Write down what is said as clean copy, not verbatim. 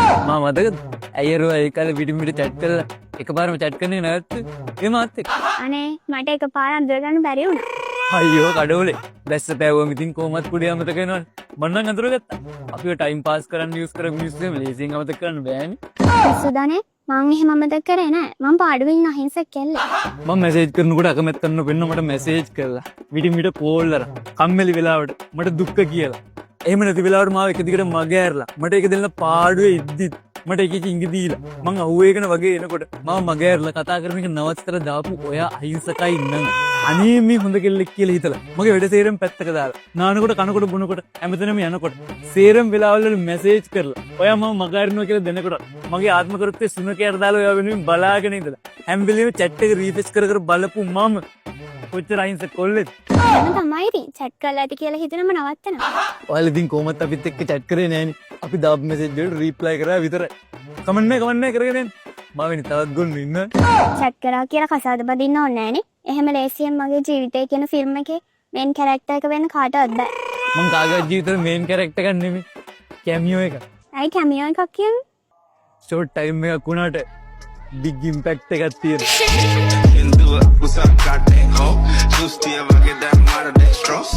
මම මතකද ඇයරෝ ඒ කාලේ පිටිමිට chat කරලා එකපාරම chat කරන්නේ නැවතු ඒ මාත් එක්ක. අනේ මට එකපාරක් අඳුර ගන්න බැරි වුණා. අයියෝ කඩෝලේ දැස්ස පෑවුවම ඉතින් කොහොමත් කුඩේ අමතක වෙනවනේ. මම නම් අඳුරගත්තා. අපිව ටයිම් පාස් කරන්න යූස් කරපු මිනිස්සු එහෙම ලේසියෙන් අමතක කරන්න බෑනේ. සුදානේ මං එහෙම අමතක කරේ නෑ. මං පාඩුවේ ඉන්න අහිංසක කෙල්ල. මම මැසේජ් කරනකොට අකමැත් කරන වෙන්න මට මැසේජ් කරලා විටිමිට කෝල් කරා. කම්මැලි වෙලාවට මට දුක්ඛ කියලා. එහෙම නැති වෙලාවට මාව එක දිගට මග ඇරලා මට ඒක දෙන්න පාඩුවේ ඉද්දි මට එක ඉඟි දීලා මං අහුවේගෙන වගේ එනකොට මම මග ඇරලා කතා කරන එක නවත්තලා දාපු ඔයා අහිංසකයි ඉන්නම අනේ මේ හොඳ කෙල්ලෙක් කියලා හිතලා මගේ වැඩ සේරම පැත්තක දාලා නානකොට කනකොට බොනකොට හැමතැනම යනකොට සේරම වෙලාවල් වල මැසේජ් කරලා ඔයා මම මග ඇරනවා කියලා දෙනකොට මගේ ආත්ම කරුත්තේ සුනකයට දාලා ඔයා වෙනුවෙන් බලාගෙන ඉඳලා හැම වෙලෙම chat එක රීෆ්‍රෙෂ් කර කර බලපු මම කොච්චර අහිංසක කොල්ලෙක්ද එහෙම තමයි ඉතින් chat කරලා ඇති කියලා හිතනම නවත්තනවා. ඔයාලා ඉතින් කොහොමත් අපිත් එක්ක chat කරේ නෑනේ. අපි දාපු මැසේජ් වලට රිප්ලයි කරා විතරයි. කමෙන්ට් නෑ කරගෙන යන්න. මම වෙනි තවත් ගොන්නු ඉන්න. chat කරා කියලා කසාද බදින්න ඕනේ නෑනේ. එහෙම ලේසියෙන් මගේ ජීවිතය කියන ෆිල්ම් එකේ මේන් කැරක්ටර් එක වෙන්න කාටවත් බෑ. මං කාගේවත් ජීවිතේ මේන් කැරක්ටර් එකක් නෙමෙයි. කැමියෝ එක. ඇයි කැමියෝ එකක් කියන්නේ? ෂෝට් ටයිම් එකක් වුණාට big impact එකක් තියෙනවා. What's up, goddamn hoe? Juice, do you ever get that modern day straws?